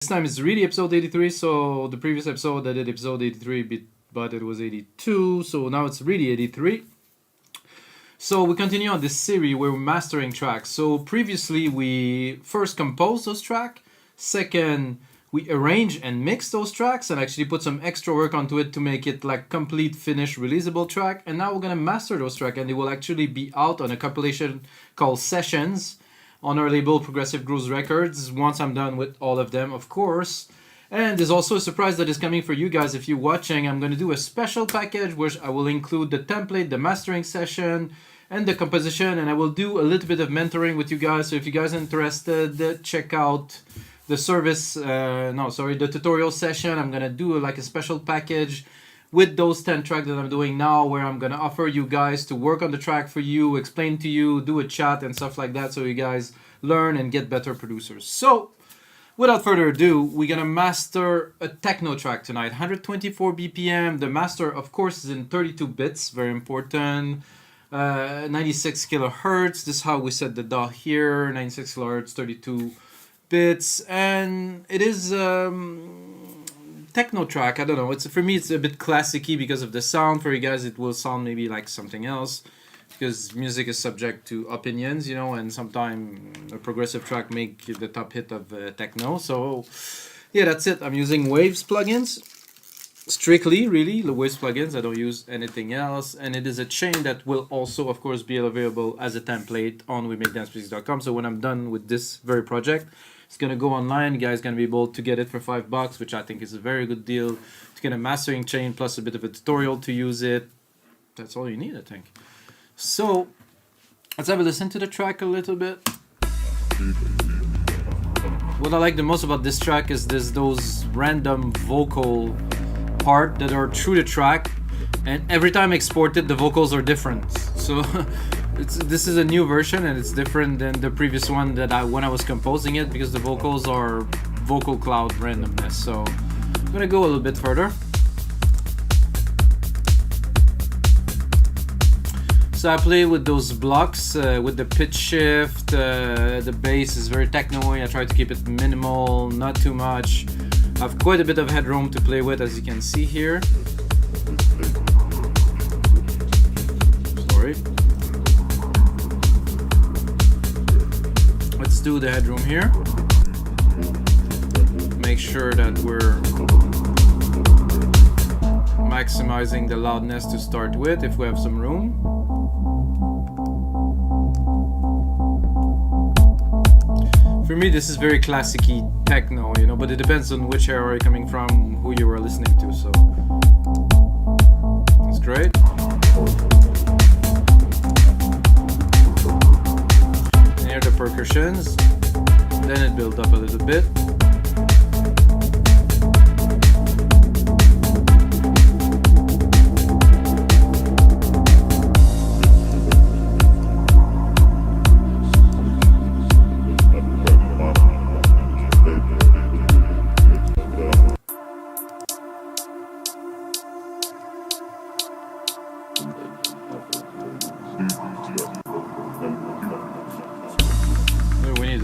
This time it's really episode 83, so the previous episode I did episode 83, but it was 82, so now it's really 83. So we continue on this series where we're mastering tracks. So previously we first composed those tracks, second we arrange and mix those tracks and actually put some extra work onto it to make it like complete finished releasable track, and now we're gonna master those tracks and they will actually be out on a compilation called Sessions on our label Progressive Grooves Records once I'm done with all of them, of course. And there's also a surprise that is coming for you guys if you're watching. I'm going to do a special package which I will include the template, the mastering session, and the composition, and I will do a little bit of mentoring with you guys. So if you guys are interested, check out the the tutorial session. I'm going to do like a special package with those 10 tracks that I'm doing now, where I'm going to offer you guys to work on the track for you, explain to you, do a chat and stuff like that, so you guys learn and get better producers. So without further ado, we're going to master a techno track tonight, 124 BPM. The master, of course, is in 32 bits, very important. 96 kilohertz, this is how we set the DAW here, 96 kilohertz, 32 bits, and it is techno track. I don't know, for me it's a bit classic-y because of the sound. For you guys it will sound maybe like something else, because music is subject to opinions, you know, and sometimes a progressive track make the top hit of techno. So yeah, that's it. I'm using Waves plugins, strictly really the Waves plugins. I don't use anything else, and it is a chain that will also of course be available as a template on WeMakeDanceMusic.com. so when I'm done with this very project, it's gonna go online. You guys gonna be able to get it for $5, which I think is a very good deal to get a mastering chain plus a bit of a tutorial to use it. That's all you need, I think. So let's have a listen to the track a little bit. What I like the most about this track is those random vocal part that are through the track, and every time exported the vocals are different. So this is a new version and it's different than the previous one that when I was composing it, because the vocals are vocal cloud randomness. So I'm gonna go a little bit further. So I play with those blocks with the pitch shift. The bass is very techno-y. I try to keep it minimal, not too much. I have quite a bit of headroom to play with, as you can see here. Sorry. Let's do the headroom here. Make sure that we're maximizing the loudness to start with, if we have some room. For me, this is very classic-y techno, you know, but it depends on which era you're coming from, who you are listening to, so that's great. And here the percussions, then it builds up a little bit.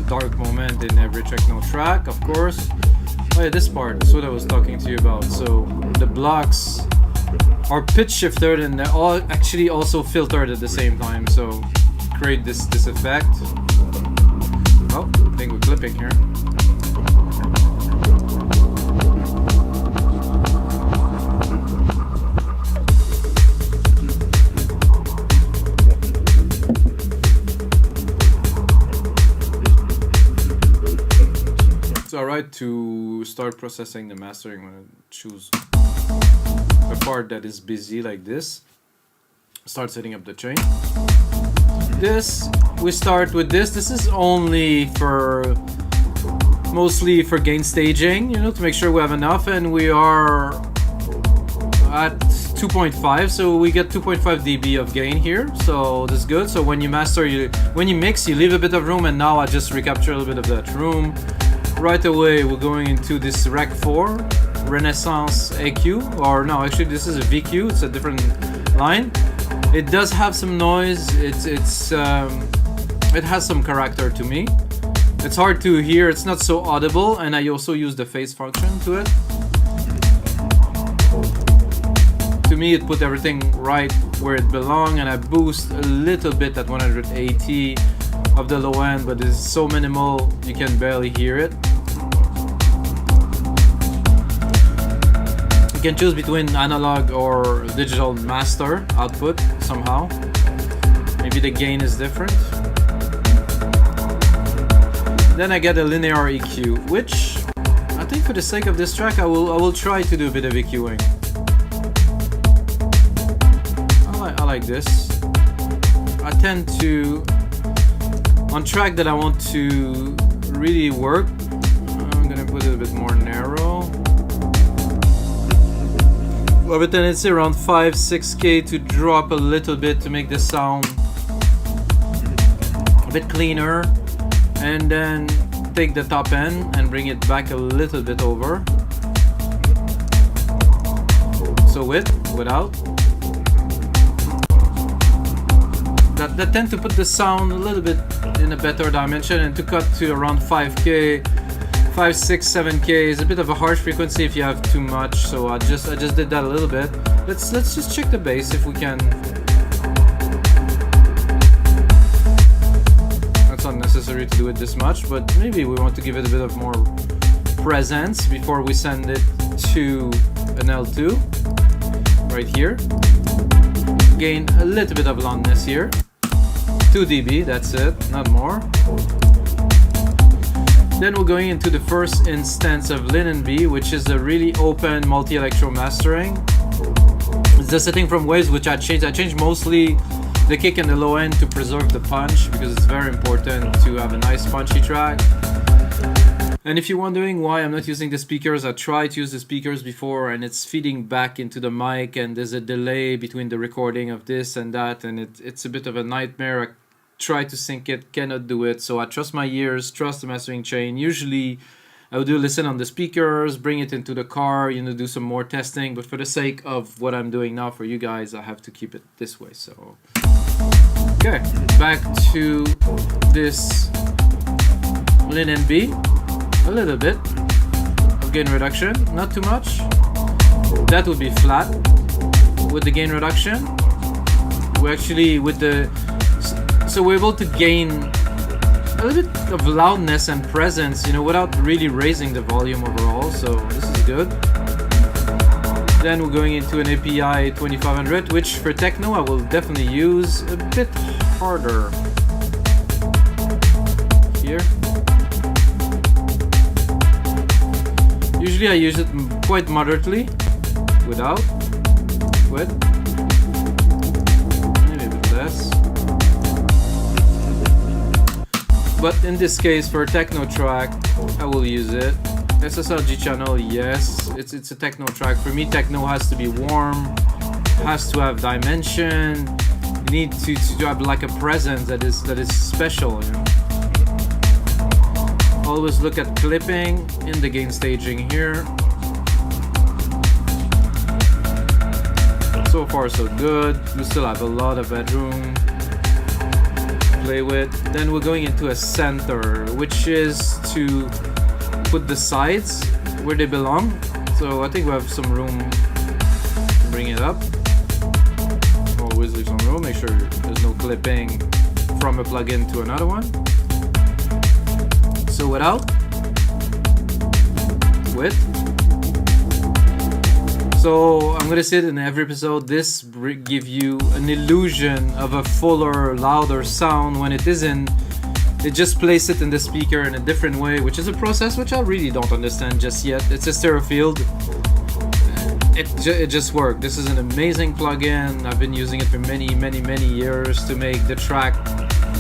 Dark moment in every techno track, of course. Oh yeah, this part is what I was talking to you about. So the blocks are pitch shifted and they're all actually also filtered at the same time, so create this effect. Oh, I think we're clipping here. Alright, to start processing the mastering, I'm going to choose a part that is busy like this. Start setting up the chain. We start with this. This is only mostly for gain staging, you know, to make sure we have enough, and we are at 2.5, so we get 2.5 dB of gain here, so that's good. So when you master, when you mix, you leave a bit of room, and now I just recapture a little bit of that room. Right away we're going into this Rec 4 Renaissance EQ, or no, actually this is a VQ, it's a different line. It does have some noise, it has some character to me. It's hard to hear, it's not so audible, and I also use the phase function to it. To me, it put everything right where it belongs, and I boost a little bit at 180 of the low end, but it's so minimal you can barely hear it. You can choose between analog or digital master output somehow. Maybe the gain is different. Then I get a linear EQ, which I think for the sake of this track I will try to do a bit of EQing. I like this. I tend to, on track that I want to really work, I'm gonna put it a bit more narrow. Well, but then it's around 5-6K to drop a little bit to make the sound a bit cleaner, and then take the top end and bring it back a little bit over. So with, without. That tend to put the sound a little bit in a better dimension, and to cut to around 5K, 5, 6, 7K is a bit of a harsh frequency if you have too much. So I just did that a little bit. Let's just check the bass if we can. That's not necessary to do it this much, but maybe we want to give it a bit of more presence before we send it to an L2 right here. Gain a little bit of loudness here. 2 dB, that's it, not more. Then we're going into the first instance of LIN MB, which is a really open multi-electro mastering. It's the setting from Waves which I changed. I changed mostly the kick and the low end to preserve the punch, because it's very important to have a nice punchy track. And if you're wondering why I'm not using the speakers, I tried to use the speakers before and it's feeding back into the mic, and there's a delay between the recording of this and that, and it's a bit of a nightmare. I try to sync it, cannot do it, so I trust my ears, trust the mastering chain. Usually I would do listen on the speakers, bring it into the car, do some more testing, but for the sake of what I'm doing now for you guys, I have to keep it this way. So okay, back to this LIN MB. A little bit of gain reduction, not too much. That would be flat with the gain reduction. We actually, so we're able to gain a little bit of loudness and presence, without really raising the volume overall. So this is good. Then we're going into an API 2500, which for techno I will definitely use a bit harder here. Usually I use it quite moderately, without, with, maybe a bit less. But in this case, for a techno track, I will use it. SSLG channel, yes, it's a techno track. For me, techno has to be warm, has to have dimension. You need to have like a presence that is special, Always look at clipping in the gain staging here. So far so good. We still have a lot of bedroom to play with. Then we're going into a center, which is to put the sides where they belong. So I think we have some room to bring it up. Always leave some room, make sure there's no clipping from a plugin to another one. So without, with. So I'm gonna say it in every episode, this give you an illusion of a fuller, louder sound when it isn't. It just places it in the speaker in a different way, which is a process which I really don't understand just yet. It's a stereo field. It just worked. This is an amazing plugin. I've been using it for many years to make the track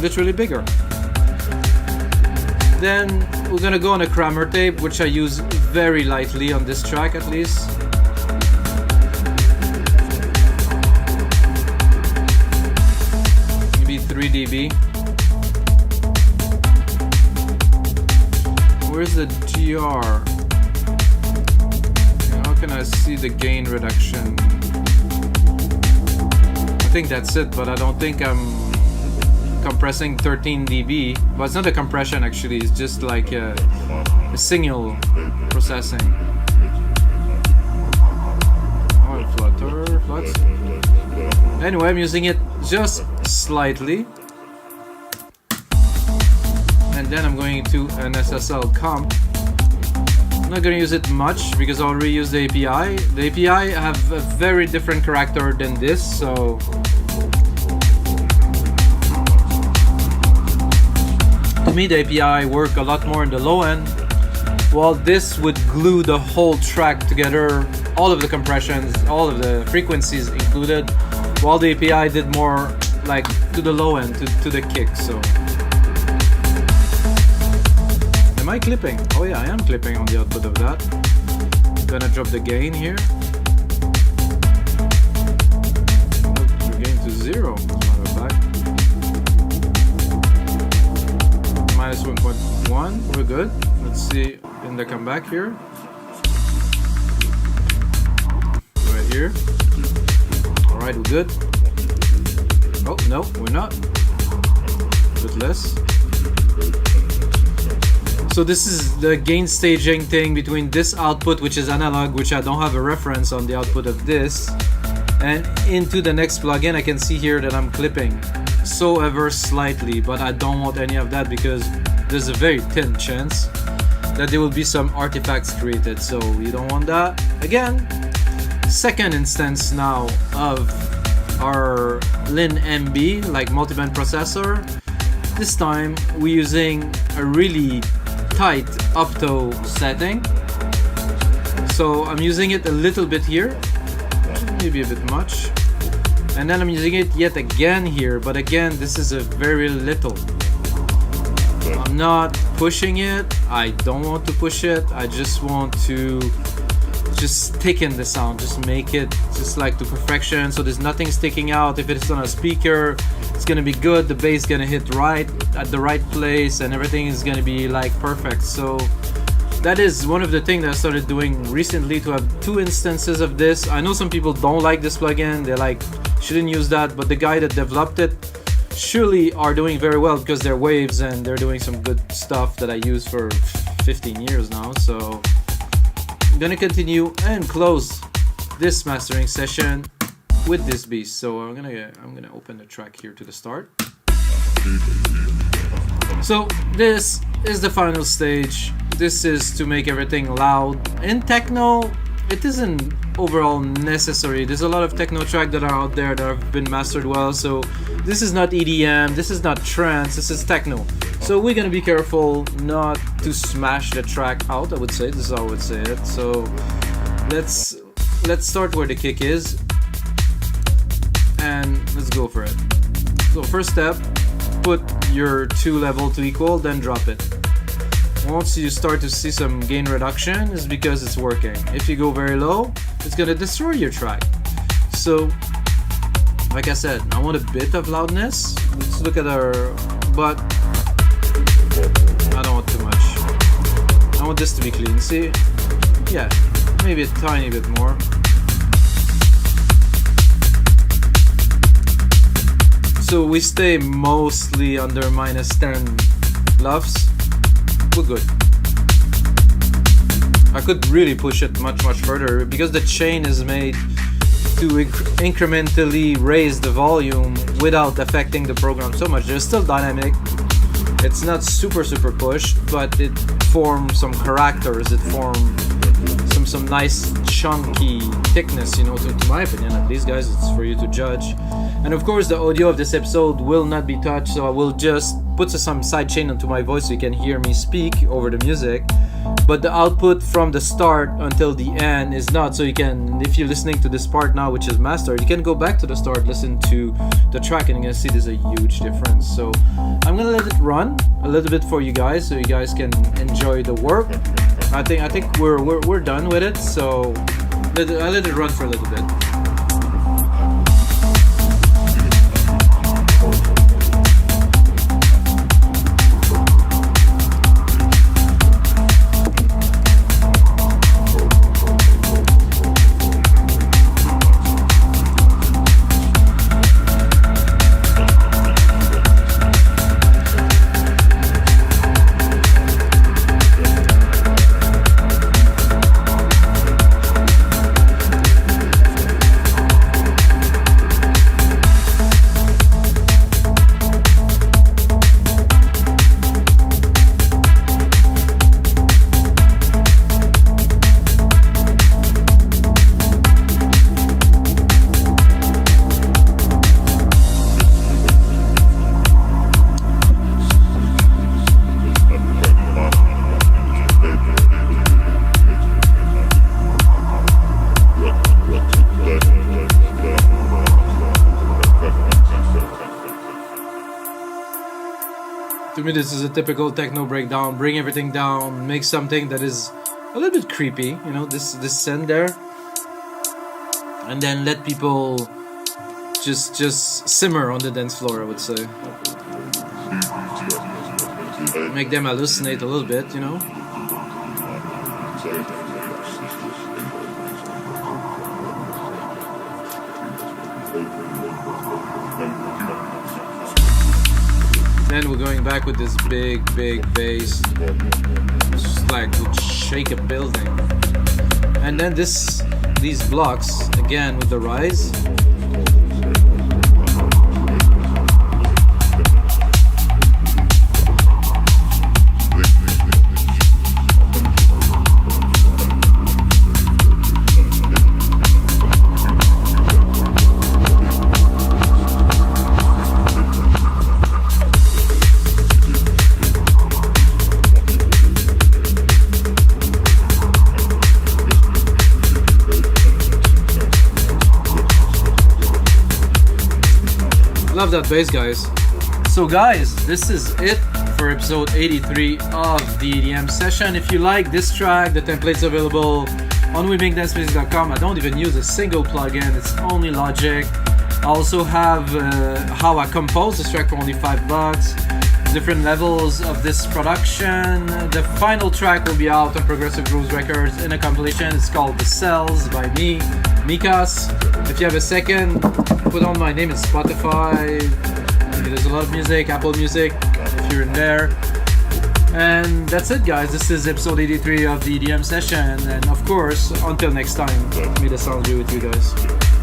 literally bigger. Then we're gonna go on a Kramer tape, which I use very lightly on this track at least. Maybe 3 dB. Where's the GR? How can I see the gain reduction? I think that's it, but I don't think I'm compressing 13 dB, but it's not a compression actually, it's just like a signal processing. Oh, flux. Anyway, I'm using it just slightly. And then I'm going to an SSL comp. I'm not going to use it much because I already used the API. The API have a very different character than this, so to me the API work a lot more in the low end, while this would glue the whole track together, all of the compressions, all of the frequencies included, while the API did more like to the low end, to the kick. So am I clipping? Oh yeah, I am clipping on the output of that. I'm gonna drop the gain here. The gain to 0, as a matter of fact. Minus 1.1, we're good. Let's see in the comeback here. Right here. Alright, we're good. Oh, no, we're not. A bit less. So this is the gain staging thing between this output, which is analog, which I don't have a reference on the output of this, and into the next plugin. I can see here that I'm clipping so ever slightly, but I don't want any of that because there's a very thin chance that there will be some artifacts created, so you don't want that. Again, second instance now of our LIN MB, like multiband processor. This time we're using a really tight opto setting, so I'm using it a little bit here, maybe a bit much, and then I'm using it yet again here, but again this is a very little. I'm not pushing it, I don't want to push it, I just want to just thicken the sound, just make it just like to perfection, so there's nothing sticking out. If it's on a speaker, it's gonna be good, the bass gonna hit right at the right place, and everything is gonna be like perfect. So that is one of the things that I started doing recently, to have 2 instances of this. I know some people don't like this plugin, they're like, shouldn't use that, but the guy that developed it surely are doing very well because they're waves and they're doing some good stuff that I use for 15 years now. So I'm gonna continue and close this mastering session with this beast. So I'm gonna open the track here to the start. So this is the final stage. This is to make everything loud. In techno, it isn't overall necessary. There's a lot of techno tracks that are out there that have been mastered well. So this is not EDM, this is not trance, this is techno. So we're gonna be careful not to smash the track out, I would say. This is how I would say it. So let's start where the kick is and let's go for it. So first step, put your 2 level to equal, then drop it. Once you start to see some gain reduction, it's because it's working. If you go very low, it's gonna destroy your track. So like I said, I want a bit of loudness. Let's look at our, but I don't want too much. I want this to be clean. See? Yeah, maybe a tiny bit more. So we stay mostly under minus 10 LUFS. We're good. I could really push it much further because the chain is made to incrementally raise the volume without affecting the program so much. There's still dynamic. It's not super pushed, but it forms some characters. It forms some nice chunky thickness, you know, to my opinion at least, guys. It's for you to judge. And of course the audio of this episode will not be touched, so I will just put some sidechain onto my voice so you can hear me speak over the music. But the output from the start until the end is not, so you can, if you're listening to this part now which is mastered, you can go back to the start, listen to the track, and you're gonna see there's a huge difference. So I'm gonna let it run a little bit for you guys so you guys can enjoy the work. I think we're done with it, so I'll let it run for a little bit. me, this is a typical techno breakdown. Bring everything down, make something that is a little bit creepy, you know, this scent there, and then let people just simmer on the dance floor, I would say. Make them hallucinate a little bit, you know. Then we're going back with this big bass, just like would shake a building. And then these blocks again with the rise. Love that bass, guys. So guys, this is it for episode 83 of the EDM session. If you like this track, the template's available on webingdancemusic.com. I don't even use a single plugin, it's only Logic. I also have how I compose this track for only $5. Different levels of this production. The final track will be out on Progressive Grooves Records in a compilation. It's called The Cells by me, Mikas. If you have a second, put on my name in Spotify. There's a lot of music, Apple Music, if you're in there. And that's it, guys. This is episode 83 of the EDM session. And of course, until next time, may the sound be with you guys.